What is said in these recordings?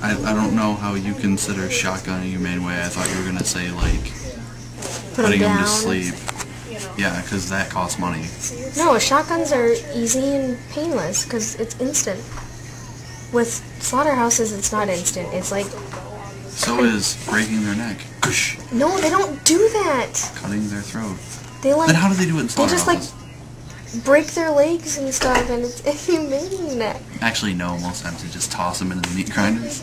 I don't know how you consider shotgun a humane way. I thought you were gonna say like Putting them to sleep. Yeah, because that costs money. No, shotguns are easy and painless because it's instant. With slaughterhouses, it's not instant. It's like... So is breaking their neck. No, they don't do that. Cutting their throat. They like... Then how do they do it in They just slaughterhouses? like break their legs and stuff, and it's inhumane. Actually, no. Most times they just toss them into the meat grinders.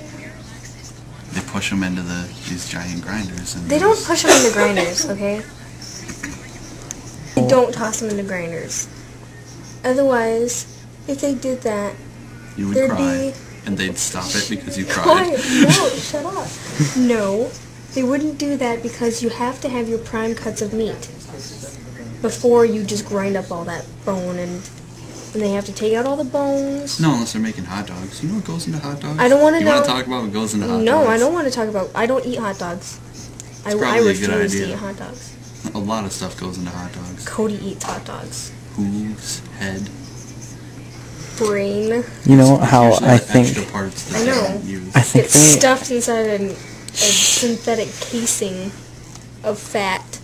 They push them into these giant grinders. And They don't push them into grinders, okay? They don't toss them into grinders. Otherwise, if they did that, You would there'd cry, be... and they'd stop it because you Quiet. cried. No, shut up. No, they wouldn't do that because you have to have your prime cuts of meat before you just grind up all that bone, and they have to take out all the bones. No, unless they're making hot dogs. You know what goes into hot dogs? I don't want to know. You want to talk about what goes into hot dogs? No, I don't want to talk about... I don't eat hot dogs. I probably a good refuse to idea. eat hot dogs. A lot of stuff goes into hot dogs. Cody eats hot dogs. Hooves, head. Brain. You know how Usually I the think... extra parts that I know. they don't use. I think It's they... stuffed inside a synthetic casing of fat.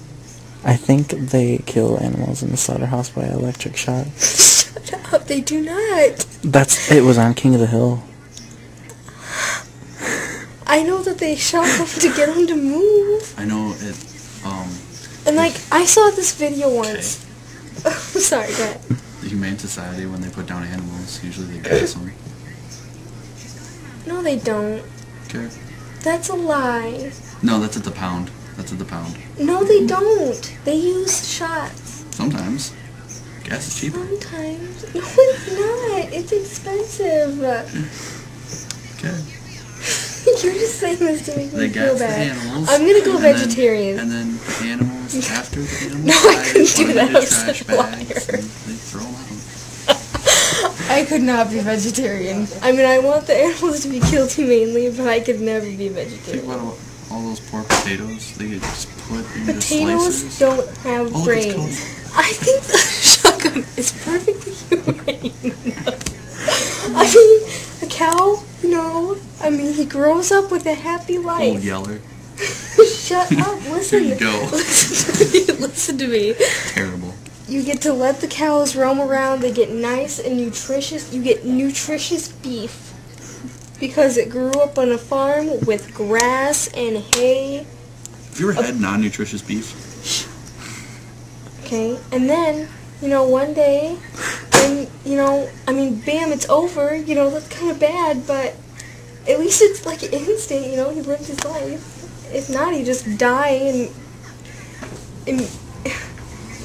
I think they kill animals in the slaughterhouse by electric shock. Shut up, they do not. It was on King of the Hill. I know that they shock them to get them to move. I know it, And like, I saw this video once. Sorry, go ahead. the Humane Society, when they put down animals, usually they gas them. No, they don't. Okay. That's a lie. No, that's at the pound. That's at the pound. No, they don't. They use shots. Sometimes. Gas is cheaper. Sometimes. No, it's not. It's expensive. Okay. You're just saying this to make They me feel gas the bad. animals. I'm gonna go and then- vegetarian. And then the animals, after the animals No, I die, couldn't put do them that. into I'm trash such a bags liar. and they throw them out. I could not be vegetarian. I mean, I want the animals to be killed humanely, but I could never be Think vegetarian. about all those poor potatoes they get just put into Potatoes slices. don't have Oh, look, it's brains. I think the shotgun is perfectly humane. I mean, a cow, I mean, he grows up with a happy Old life. Yeller. Shut up, listen. Here you go. Listen to me. Terrible. You get to let the cows roam around. They get nice and nutritious. You get nutritious beef because it grew up on a farm with grass and hay. Have you ever had non-nutritious beef? Okay, and then, one day, and, I mean, bam, it's over. That's kind of bad, but at least it's like instant, he lived his life. If not, he just die and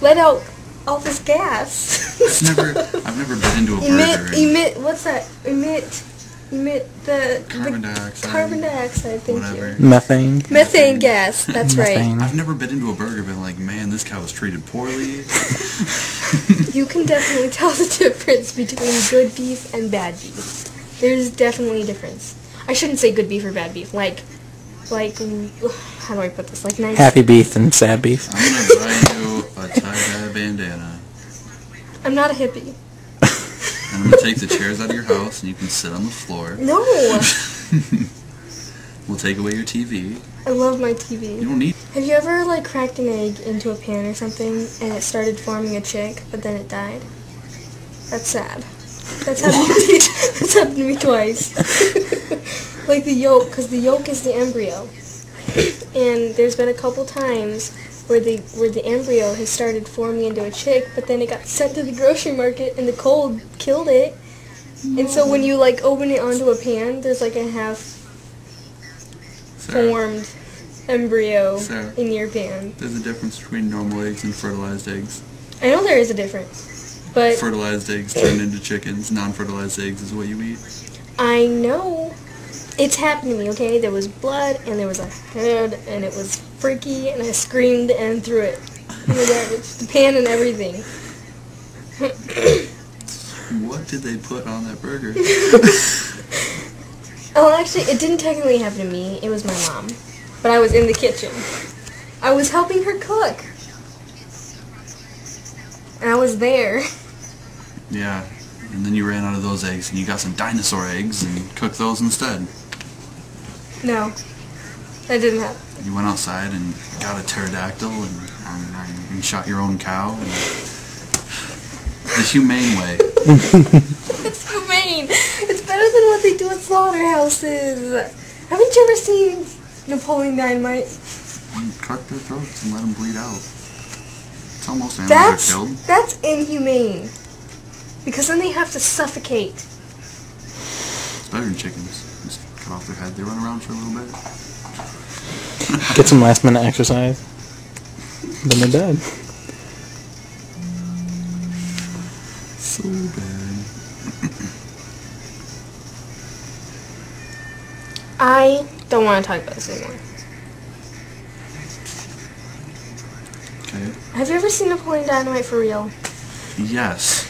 let out all this gas. I've never been into a burger. Emit, what's that? Emit the Carbon dioxide. Carbon dioxide, thank Whatever. you. Methane. Methane gas, that's Methane. right. I've never been into a burger and been like, man, this cow was treated poorly. You can definitely tell the difference between good beef and bad beef. There's definitely a difference. I shouldn't say good beef or bad beef. Like, how do I put this? Like nice. Happy beef and sad beef. I'm going to buy you a tie-dye bandana. I'm not a hippie. And I'm going to take the chairs out of your house and you can sit on the floor. No! We'll take away your TV. I love my You TV. don't need... Have you ever, cracked an egg into a pan or something and it started forming a chick, but then it died? That's sad. That's happened to me, that's happened to me twice. Like the yolk, because the yolk is the embryo. And there's been a couple times where the embryo has started forming into a chick, but then it got sent to the grocery market and the cold killed it. And so when you open it onto a pan, there's a half formed embryo Sarah, in your pan. there's a difference between normal eggs and fertilized eggs. I know there is a difference, but Fertilized eggs turn into chickens. Non-fertilized eggs is what you eat. I know. It's happened to me, okay? There was blood, and there was a head, and it was freaky, and I screamed and threw it in the garbage. The pan and everything. What did they put on that burger? Oh, actually, it didn't technically happen to me. It was my mom. But I was in the kitchen. I was helping her cook. And I was there. Yeah. And then you ran out of those eggs and you got some dinosaur eggs and cooked those instead. No. That didn't happen. You went outside and got a pterodactyl and shot your own cow. And the humane way. It's humane. It's better than what they do at slaughterhouses. Haven't you ever seen Napoleon Dynamite? Cut their throats and let them bleed out. It's almost animals are killed. That's inhumane. Because then they have to suffocate. It's better than chickens. Just cut off their head. They run around for a little bit. Get some last minute exercise. Then they're dead. So bad. I don't want to talk about this anymore. Okay. Have you ever seen Napoleon Dynamite for real? Yes.